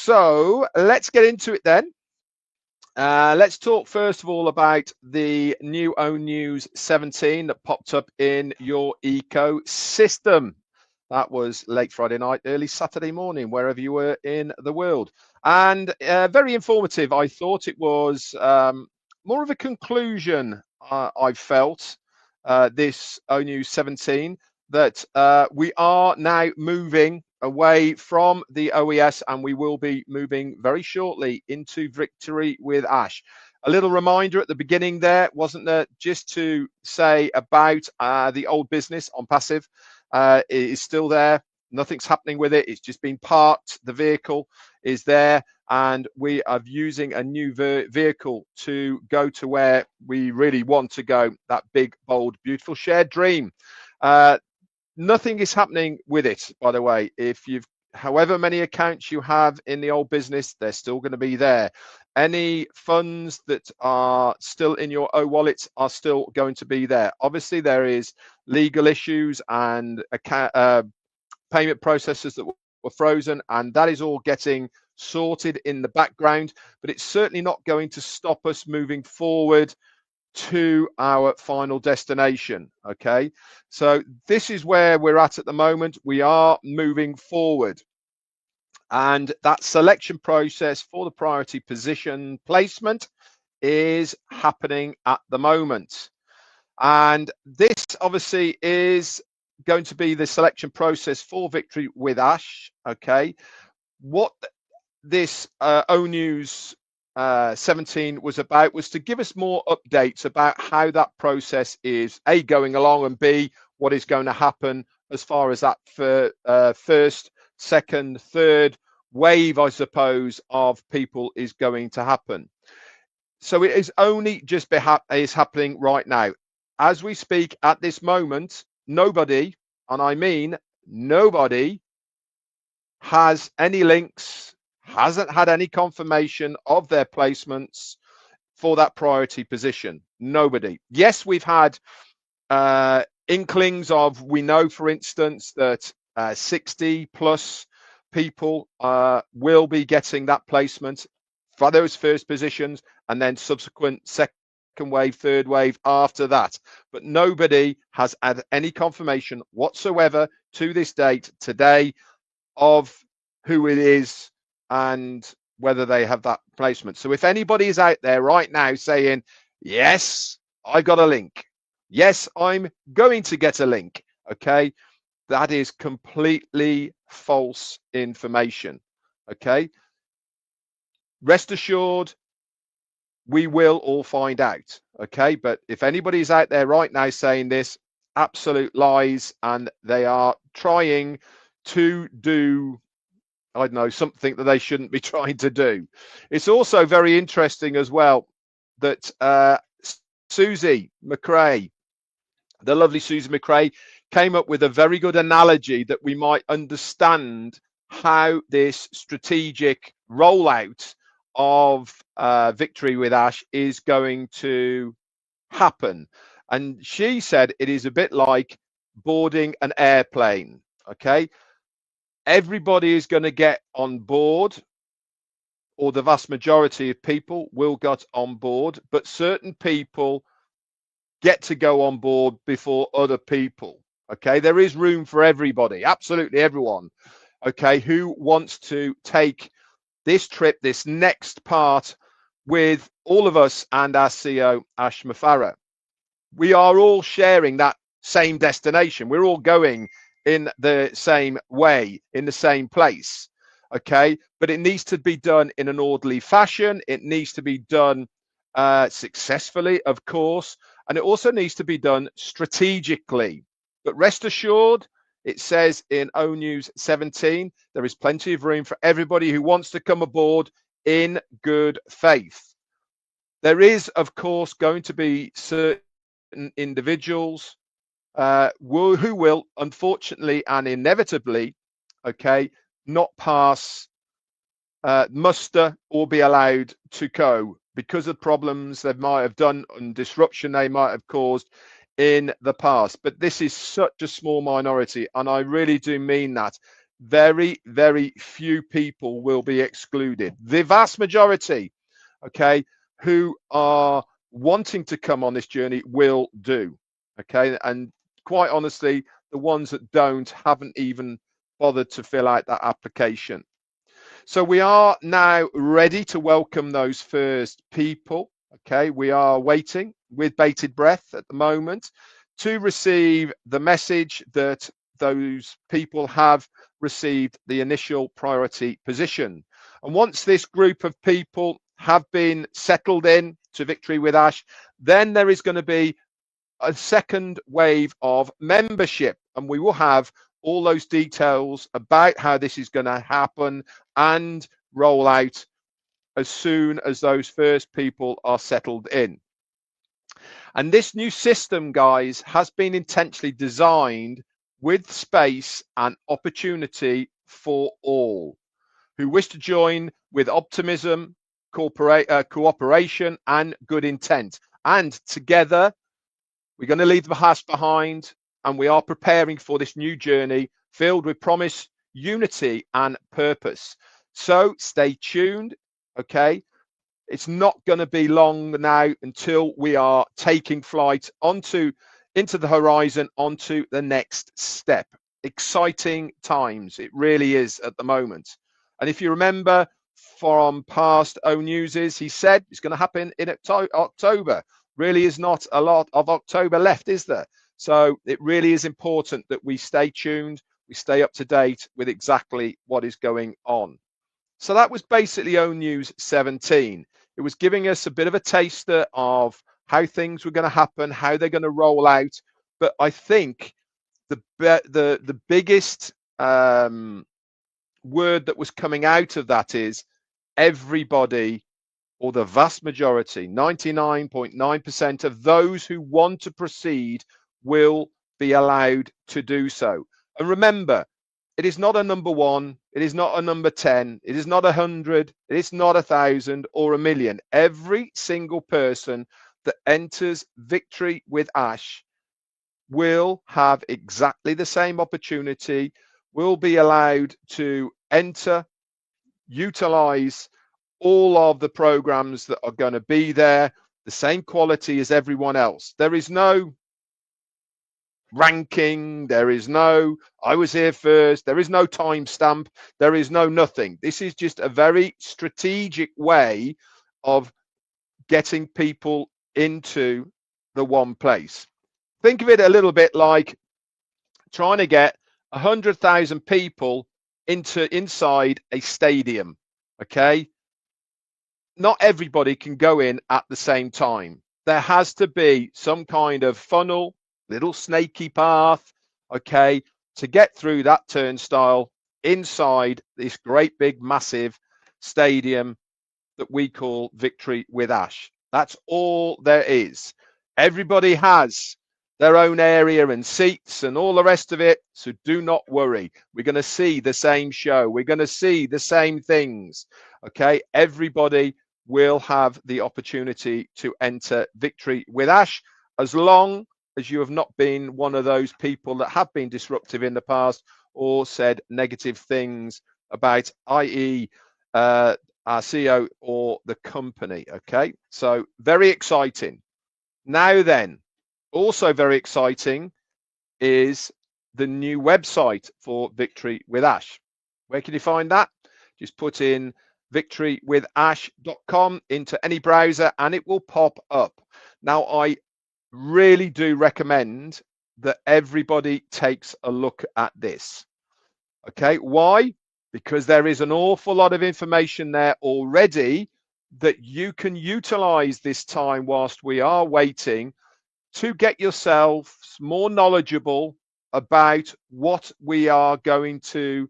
So let's get into it then. Let's talk first of all about the new ONEWS 17 that popped up in your ecosystem. That was late Friday night, early Saturday morning, wherever you were in the world. And very informative. I thought it was more of a conclusion, I felt, this ONEWS 17, that we are now moving away from the OES, and we will be moving very shortly into Victory with Ash. A little reminder at the beginning there, wasn't there, just to say about the old business on passive. It is still there. Nothing's happening with it. It's just been parked. The vehicle is there, and we are using a new vehicle to go to where we really want to go, that big, bold, beautiful shared dream. Nothing is happening with it, by the way. If you've, however many accounts you have in the old business, they're still going to be there. Any funds that are still in your O wallets are still going to be there. Obviously, there is legal issues and payment processes that were frozen, and that is all getting sorted in the background, but it's certainly not going to stop us moving forward to our final destination. Okay, so this is where we're at the moment. We are moving forward, and that selection process for the priority position placement is happening at the moment. And this obviously is going to be the selection process for Victory with Ash. Okay, what this ONEWS 17 was about was to give us more updates about how that process is A, going along, and B, what is going to happen as far as that first, second, third wave, I suppose, of people is going to happen. So it is only just is happening right now. As we speak at this moment, nobody, and I mean nobody, has any links, hasn't had any confirmation of their placements for that priority position. Nobody. Yes, we've had inklings of, we know, for instance, that 60 plus people will be getting that placement for those first positions, and then subsequent second wave, third wave after that. But nobody has had any confirmation whatsoever to this date today of who it is and whether they have that placement. So if anybody is out there right now saying, yes, I got a link, yes, I'm going to get a link, okay, that is completely false information. Okay, rest assured, we will all find out. Okay, but if anybody's out there right now saying this, absolute lies, and they are trying to do, I don't know, something that they shouldn't be trying to do. It's also very interesting as well that Susie McRae, the lovely Susie McRae, came up with a very good analogy that we might understand how this strategic rollout of Victory with Ash is going to happen. And she said it is a bit like boarding an airplane. Okay, everybody is going to get on board, or the vast majority of people will get on board, but certain people get to go on board before other people. Okay, there is room for everybody, absolutely everyone, okay, who wants to take this trip, this next part, with all of us and our CEO, Ash Mafara. We are all sharing that same destination. We're all going in the same way, in the same place, okay? But it needs to be done in an orderly fashion. It needs to be done successfully, of course, and it also needs to be done strategically. But rest assured, it says in ONEWS 17, there is plenty of room for everybody who wants to come aboard in good faith. There is, of course, going to be certain individuals who will, unfortunately and inevitably, okay, not pass muster or be allowed to go because of problems they might have done and disruption they might have caused in the past. But this is such a small minority, and I really do mean that. very, very few people will be excluded. The vast majority, okay, who are wanting to come on this journey will do, okay? And quite honestly, the ones that don't haven't even bothered to fill out that application. So we are now ready to welcome those first people. Okay, we are waiting with bated breath at the moment to receive the message that those people have received the initial priority position. And once this group of people have been settled in to Victory with Ash, then there is going to be a second wave of membership, and we will have all those details about how this is going to happen and roll out as soon as those first people are settled in. And this new system, guys, has been intentionally designed with space and opportunity for all who wish to join with optimism, cooperation, and good intent. And together, we're going to leave the past behind, and we are preparing for this new journey filled with promise, unity, and purpose. So stay tuned, okay? It's not going to be long now until we are taking flight into the horizon, onto the next step. Exciting times, it really is at the moment. And if you remember from past ONEWS, he said it's going to happen in October. Really is not a lot of October left, is there? So it really is important that we stay tuned, we stay up to date with exactly what is going on. So that was basically ONEWS 17. It was giving us a bit of a taster of how things were going to happen, how they're going to roll out. But I think the biggest word that was coming out of that is everybody, or the vast majority, 99.9% of those who want to proceed will be allowed to do so. And remember, it is not a number one, it is not a number 10, it is not 100, it is not 1,000 or 1,000,000. Every single person that enters Victory with Ash will have exactly the same opportunity, will be allowed to enter, utilize all of the programs that are going to be there, the same quality as everyone else. There is no ranking, there is no I was here first, there is no timestamp, there is no nothing. This is just a very strategic way of getting people into the one place. Think of it a little bit like trying to get 100,000 people inside a stadium. Okay, not everybody can go in at the same time. There has to be some kind of funnel, little snaky path, okay, to get through that turnstile inside this great big massive stadium that we call Victory with Ash. That's all there is. Everybody has their own area and seats and all the rest of it, so do not worry. We're going to see the same show. We're going to see the same things, okay? Everybody will have the opportunity to enter Victory with Ash, as long as you have not been one of those people that have been disruptive in the past or said negative things about, i.e., our CEO or the company. Okay, so very exciting. Now then, also very exciting is the new website for Victory with Ash. Where can you find that? Just put in victorywithash.com into any browser and it will pop up. Now, I really do recommend that everybody takes a look at this. Okay, why? Because there is an awful lot of information there already that you can utilize this time whilst we are waiting to get yourselves more knowledgeable about what we are going to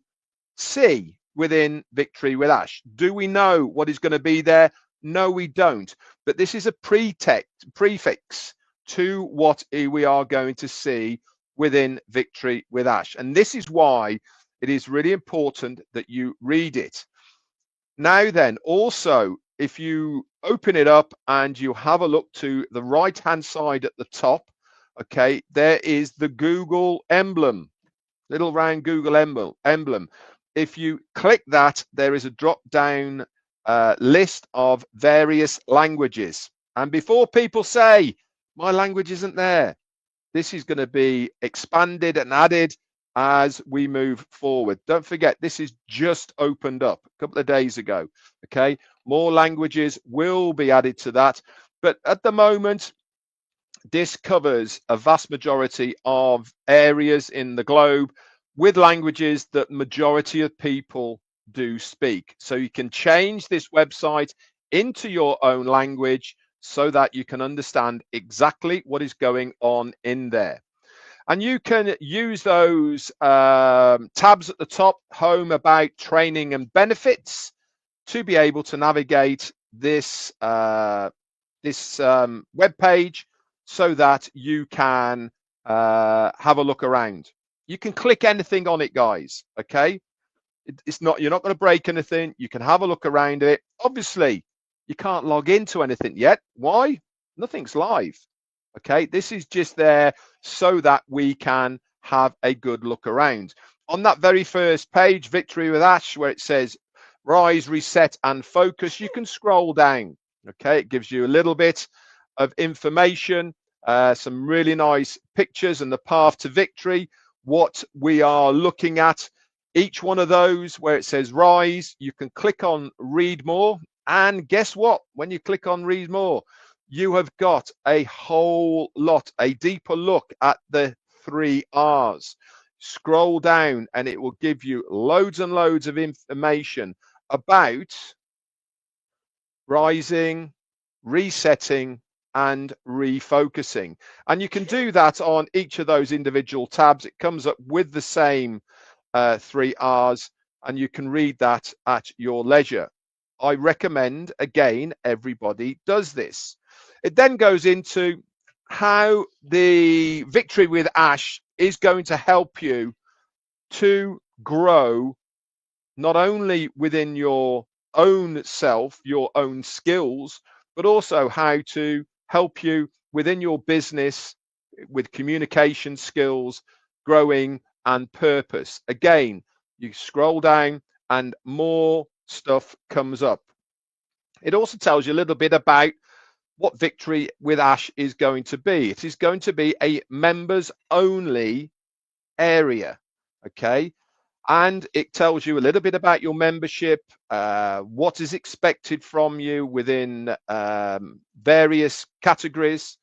see within Victory with Ash. Do we know what is going to be there? No, we don't. But this is a prefix to what we are going to see within Victory with Ash. And this is why it is really important that you read it. Now then, also, if you open it up and you have a look to the right hand side at the top, okay, there is the Google emblem. little round Google emblem. If you click that, there is a drop down list of various languages. And before people say, my language isn't there, this is going to be expanded and added as we move forward. Don't forget, this is just opened up a couple of days ago. Okay, more languages will be added to that. But at the moment, this covers a vast majority of areas in the globe with languages that majority of people do speak. So you can change this website into your own language so that you can understand exactly what is going on in there. And you can use those tabs at the top, home, about, training and benefits, to be able to navigate this web page so that you can have a look around. You can click anything on it, guys. Okay, it's not, you're not going to break anything. You can have a look around it. Obviously, you can't log into anything yet. Why? Nothing's live. Okay, this is just there so that we can have a good look around. On that very first page, Victory with Ash, where it says rise, reset and focus, you can scroll down. Okay, it gives you a little bit of information, some really nice pictures and the path to victory, what we are looking at. Each one of those where it says rise, you can click on read more. And guess what? When you click on read more, you have got a whole lot, a deeper look at the 3 R's. Scroll down and it will give you loads and loads of information about rising, resetting, and refocusing. And you can do that on each of those individual tabs. It comes up with the same 3 R's, and you can read that at your leisure. I recommend, again, everybody does this. It then goes into how the Victory with Ash is going to help you to grow not only within your own self, your own skills, but also how to help you within your business with communication skills, growing and purpose. Again, you scroll down and more stuff comes up. It also tells you a little bit about what Victory with Ash is going to be. It is going to be a members only area. Okay. And it tells you a little bit about your membership, what is expected from you within various categories.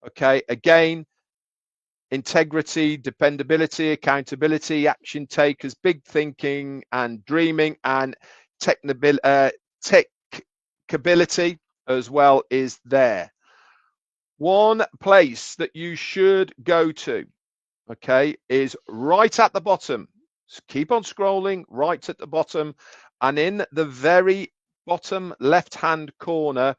Okay, again, integrity, dependability, accountability, action takers, big thinking and dreaming, and techability as well is there. One place that you should go to, okay, is right at the bottom. So keep on scrolling right at the bottom, and in the very bottom left hand corner,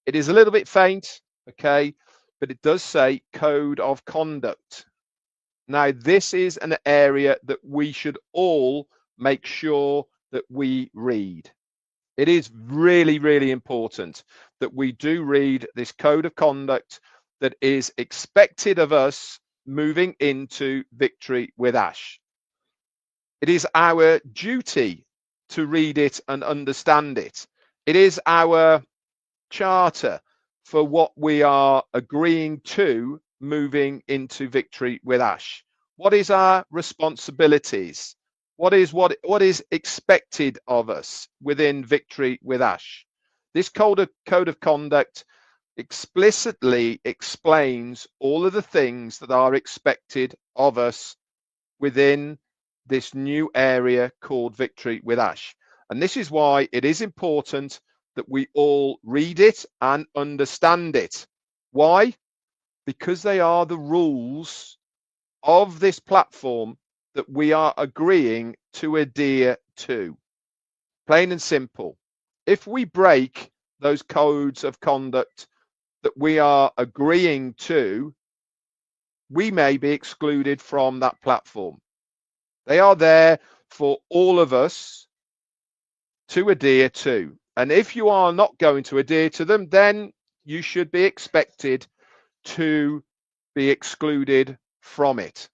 it is a little bit faint, okay, but it does say code of conduct. Now this is an area that we should all make sure that we read. It is really, really important that we do read this code of conduct that is expected of us moving into Victory with Ash. It is our duty to read it and understand it. It is our charter for what we are agreeing to moving into Victory with Ash. What is our responsibilities? What is expected of us within Victory with Ash? This code of conduct explicitly explains all of the things that are expected of us within this new area called Victory with Ash. And this is why it is important that we all read it and understand it. Why? Because they are the rules of this platform that we are agreeing to adhere to. Plain and simple. If we break those codes of conduct that we are agreeing to, we may be excluded from that platform. They are there for all of us to adhere to. And if you are not going to adhere to them, then you should be expected to be excluded from it.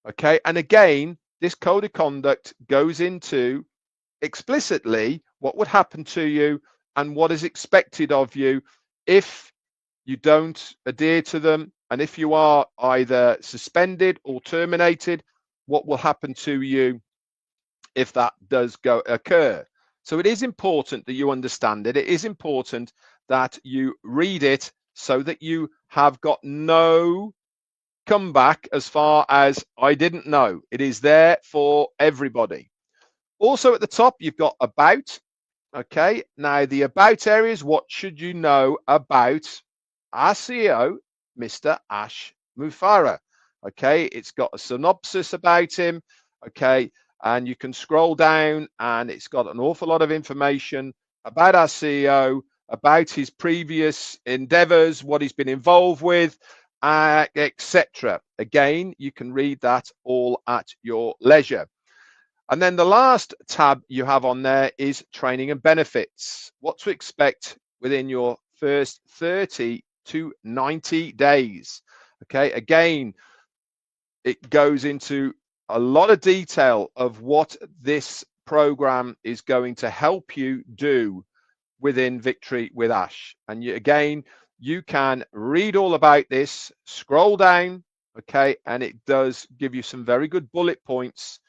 Okay, and again, this code of conduct goes into explicitly what would happen to you and what is expected of you if you don't adhere to them, and if you are either suspended or terminated, what will happen to you if that does occur. So it is important that you understand it. It is important that you read it so that you have got no comeback as far as I didn't know. It is there for everybody. Also at the top, you've got about. Okay, now the about areas, what should you know about our CEO, Mr. Ash Mufareh? Okay, it's got a synopsis about him. Okay, and you can scroll down and it's got an awful lot of information about our CEO, about his previous endeavors, what he's been involved with, etc. Again, you can read that all at your leisure. And then the last tab you have on there is training and benefits. What to expect within your first 30 to 90 days. Okay, again, it goes into a lot of detail of what this program is going to help you do within Victory with Ash. And again, you can read all about this, scroll down, okay, and it does give you some very good bullet points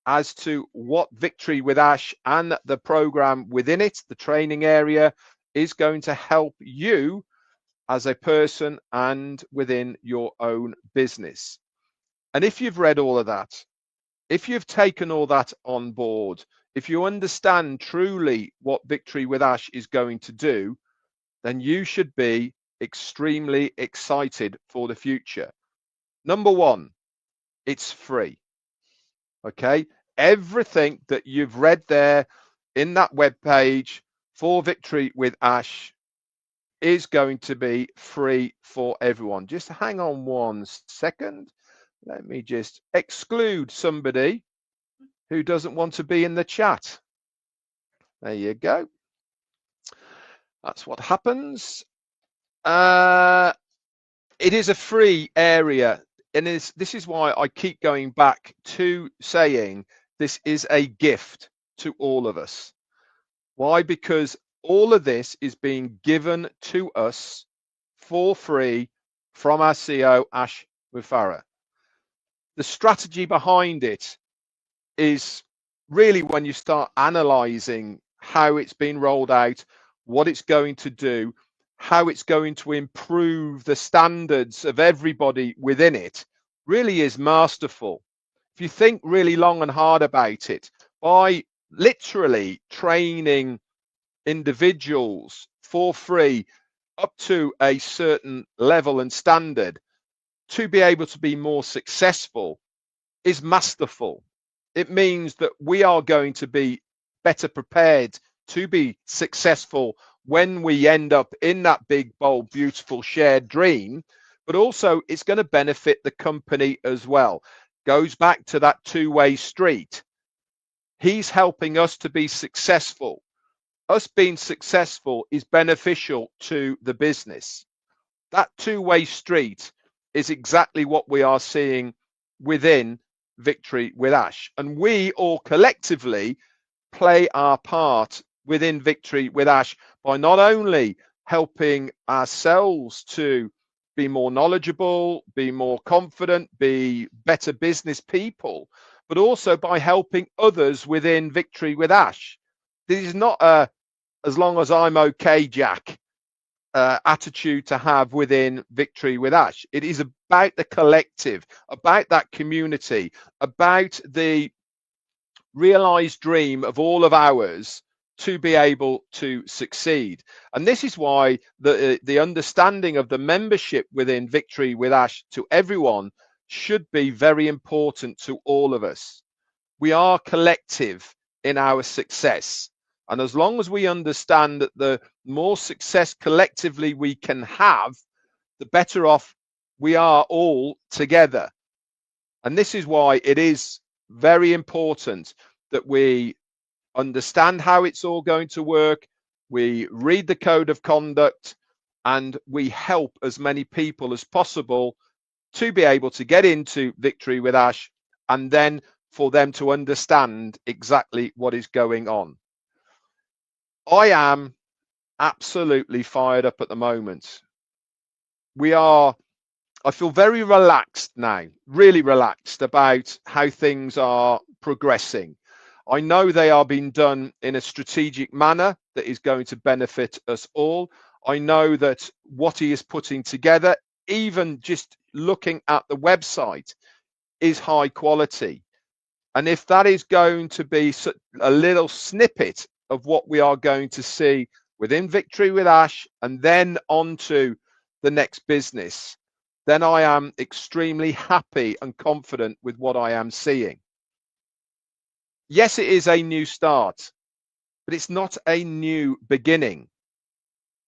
as to what Victory with Ash and the program within it, the training area, is going to help you as a person and within your own business. And if you've read all of that, if you've taken all that on board, if you understand truly what Victory with Ash is going to do, then you should be extremely excited for the future. Number one, it's free. Okay, everything that you've read there in that web page for Victory with Ash is going to be free for everyone. Just hang on 1 second. Let me just exclude somebody who doesn't want to be in the chat. There you go. That's what happens. It is a free area, and this is why I keep going back to saying this is a gift to all of us. Why? Because all of this is being given to us for free from our CEO, Ash Mufareh. The strategy behind it is really when you start analyzing how it's been rolled out, what it's going to do, how it's going to improve the standards of everybody within it, really is masterful. If you think really long and hard about it, by literally training individuals for free up to a certain level and standard to be able to be more successful is masterful. It means that we are going to be better prepared to be successful when we end up in that big, bold, beautiful shared dream, but also it's going to benefit the company as well. Goes back to that two-way street. He's helping us to be successful. Us being successful is beneficial to the business. That two-way street is exactly what we are seeing within Victory with Ash. And we all collectively play our part within Victory with Ash by not only helping ourselves to be more knowledgeable, be more confident, be better business people, but also by helping others within Victory with Ash. This is not a as long as I'm okay, Jack, attitude to have within Victory with Ash. It is about the collective, about that community, about the realized dream of all of ours to be able to succeed. And this is why the understanding of the membership within Victory with Ash to everyone should be very important to all of us. We are collective in our success. And as long as we understand that the more success collectively we can have, the better off we are all together. And this is why it is very important that we understand how it's all going to work, we read the code of conduct, and we help as many people as possible to be able to get into Victory with Ash and then for them to understand exactly what is going on. I am absolutely fired up at the moment. I feel very relaxed now, really relaxed about how things are progressing. I know they are being done in a strategic manner that is going to benefit us all. I know that what he is putting together, even just looking at the website, is high quality. And if that is going to be a little snippet of what we are going to see within Victory with Ash and then on to the next business, then I am extremely happy and confident with what I am seeing. Yes, it is a new start, but it's not a new beginning.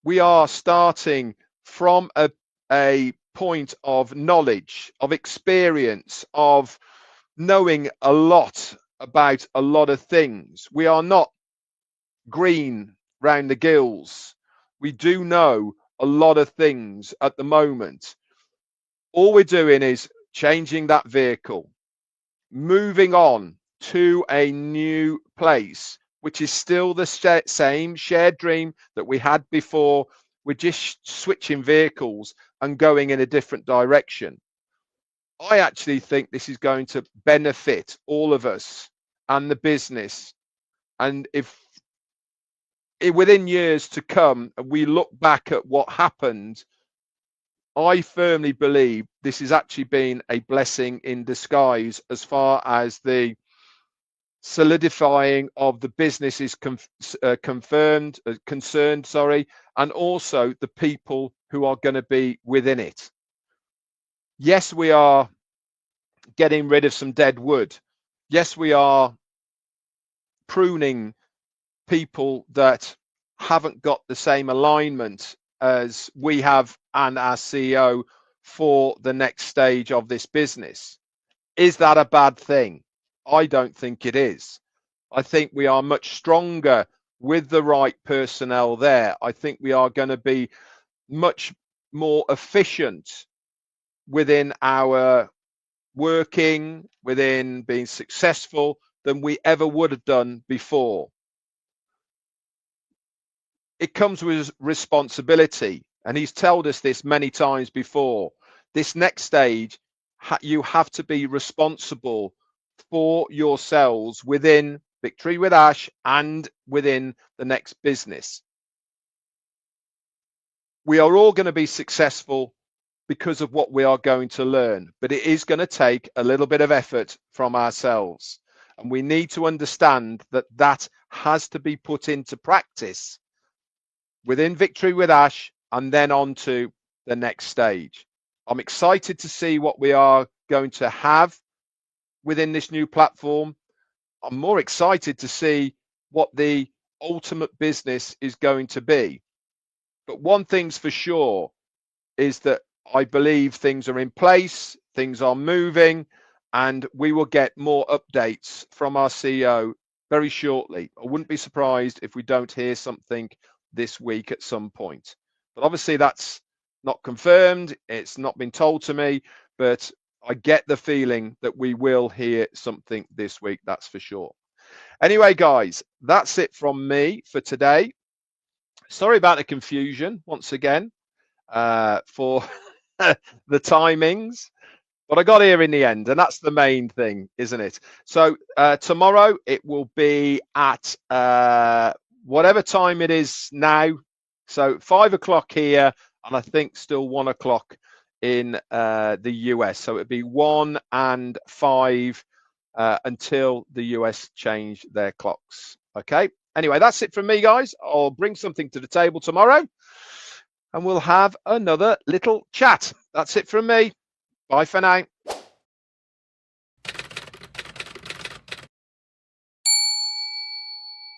We are starting from a point of knowledge, of experience, of knowing a lot about a lot of things. We are not green round the gills. We do know a lot of things at the moment. All we're doing is changing that vehicle, moving on to a new place, which is still the same shared dream that we had before. We're just switching vehicles and going in a different direction. I actually think this is going to benefit all of us and the business. And if within years to come, we look back at what happened, I firmly believe this has actually been a blessing in disguise as far as the solidifying of the business is concerned, sorry, and also the people who are going to be within it. Yes, we are getting rid of some dead wood. Yes, we are pruning people that haven't got the same alignment as we have and our CEO for the next stage of this business. Is that a bad thing? I don't think it is. I think we are much stronger with the right personnel there. I think we are going to be much more efficient within our working, within being successful than we ever would have done before. It comes with responsibility, and he's told us this many times before. This next stage, you have to be responsible for yourselves within Victory with Ash and within the next business. We are all going to be successful because of what we are going to learn, but it is going to take a little bit of effort from ourselves, and we need to understand that that has to be put into practice within Victory with Ash and then on to the next stage. I'm excited to see what we are going to have within this new platform. I'm more excited to see what the ultimate business is going to be. But one thing's for sure is that I believe things are in place, things are moving, and we will get more updates from our CEO very shortly. I wouldn't be surprised if we don't hear something this week at some point. But obviously that's not confirmed. It's not been told to me, but I get the feeling that we will hear something this week. That's for sure. Anyway, guys, that's it from me for today. Sorry about the confusion once again for the timings, but I got here in the end, and that's the main thing, isn't it? So tomorrow it will be at whatever time it is now. So 5 o'clock here, and I think still 1 o'clock in the US. So it'd be 1 and 5 until the US change their clocks. Okay. Anyway, that's it from me, guys. I'll bring something to the table tomorrow, and we'll have another little chat. That's it from me. Bye for now.